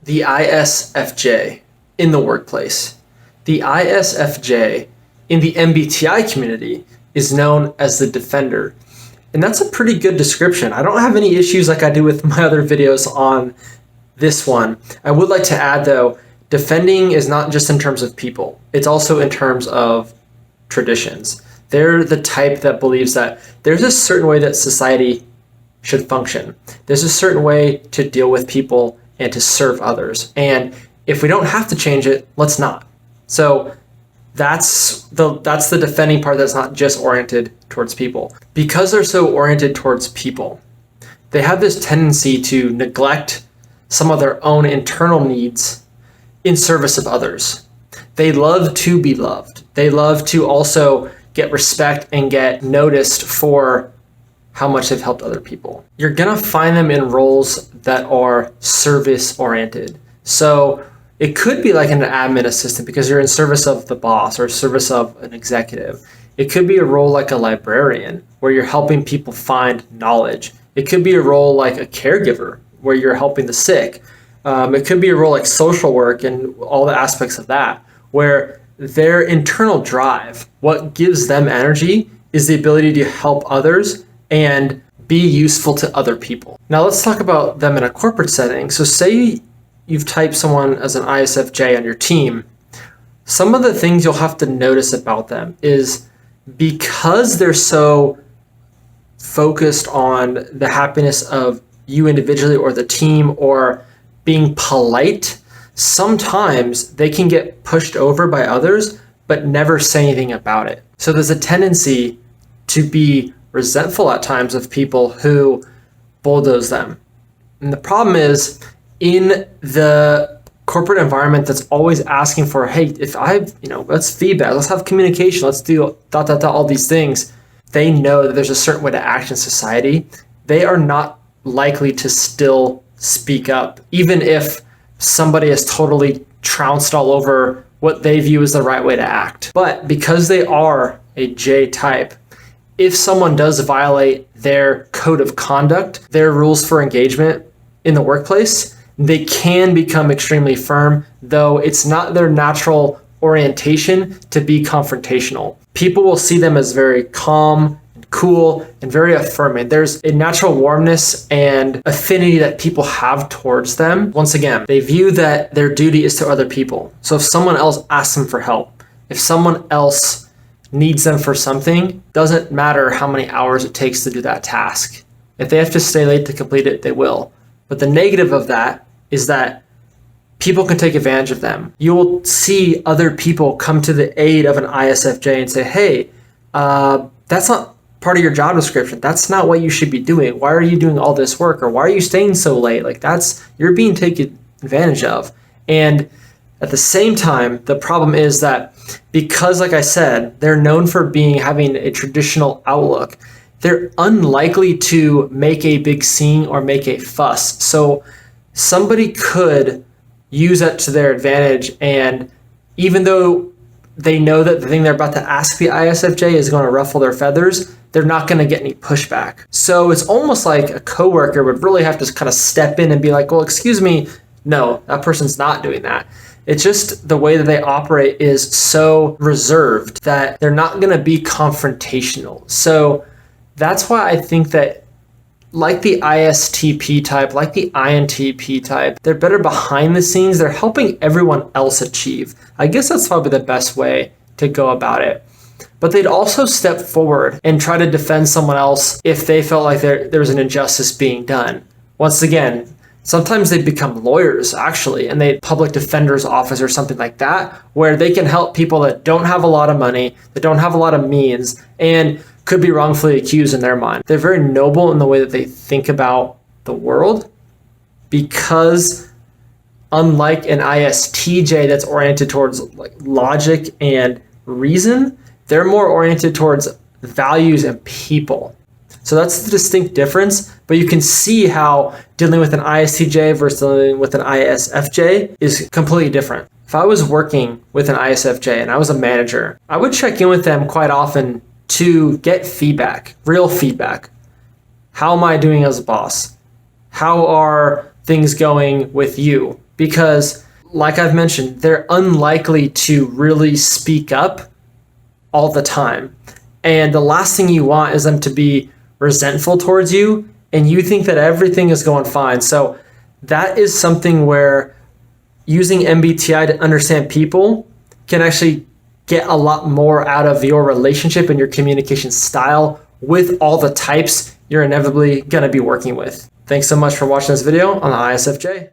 the ISFJ in the workplace. The ISFJ in the MBTI community is known as the defender. And that's a pretty good description. I don't have any issues like I do with my other videos on this one. I would like to add though, defending is not just in terms of people. It's also in terms of traditions. They're the type that believes that there's a certain way that society should function. There's a certain way to deal with people and to serve others. And if we don't have to change it, let's not. So that's the defending part that's not just oriented towards people. Because they're so oriented towards people, they have this tendency to neglect some of their own internal needs in service of others. They love to be loved. They love to also get respect and get noticed for how much they've helped other people. You're gonna find them in roles that are service oriented. So it could be like an admin assistant because you're in service of the boss or service of an executive. It could be a role like a librarian where you're helping people find knowledge. It could be a role like a caregiver where you're helping the sick. It could be a role like social work and all the aspects of that, where their internal drive, what gives them energy, is the ability to help others and be useful to other people. Now let's talk about them in a corporate setting. So say you've typed someone as an ISFJ on your team. Some of the things you'll have to notice about them is because they're so focused on the happiness of you individually or the team or being polite, sometimes they can get pushed over by others but never say anything about it. So there's a tendency to be resentful at times of people who bulldoze them. And the problem is in the corporate environment that's always asking for, hey, if let's feedback, let's have communication, let's do all these things. They know that there's a certain way to act in society. They are not likely to still speak up, even if somebody has totally trounced all over what they view as the right way to act. But because they are a J type, if someone does violate their code of conduct, their rules for engagement in the workplace, they can become extremely firm, though it's not their natural orientation to be confrontational. People will see them as very calm, cool, and very affirming. There's a natural warmness and affinity that people have towards them. Once again, they view that their duty is to other people. So if someone else asks them for help, if someone else needs them for something, doesn't matter how many hours it takes to do that task. If they have to stay late to complete it, they will. But the negative of that is that people can take advantage of them. You will see other people come to the aid of an ISFJ and say, hey, that's not part of your job description. That's not what you should be doing. Why are you doing all this work? Or why are you staying so late? You're being taken advantage of. And at the same time, the problem is that because, like I said, they're known for having a traditional outlook, they're unlikely to make a big scene or make a fuss. So somebody could use that to their advantage. And even though they know that the thing they're about to ask the ISFJ is going to ruffle their feathers, they're not going to get any pushback. So it's almost like a coworker would really have to kind of step in and be like, well, excuse me, no, that person's not doing that. It's just the way that they operate is so reserved that they're not going to be confrontational. So that's why I think that like the ISTP type, like the INTP type, they're better behind the scenes. They're helping everyone else achieve. I guess that's probably the best way to go about it. But they'd also step forward and try to defend someone else if they felt like there was an injustice being done. Once again, sometimes they become lawyers actually, and they public defender's office or something like that, where they can help people that don't have a lot of money, that don't have a lot of means, and could be wrongfully accused in their mind. They're very noble in the way that they think about the world because unlike an ISTJ that's oriented towards like logic and reason, they're more oriented towards values and people. So that's the distinct difference, but you can see how dealing with an ISTJ versus dealing with an ISFJ is completely different. If I was working with an ISFJ and I was a manager, I would check in with them quite often to get feedback, real feedback. How am I doing as a boss? How are things going with you? because, like I've mentioned, they're unlikely to really speak up all the time. And the last thing you want is them to be resentful towards you and you think that everything is going fine. So that is something where using MBTI to understand people can actually get a lot more out of your relationship and your communication style with all the types you're inevitably going to be working with. Thanks so much for watching this video on the ISFJ.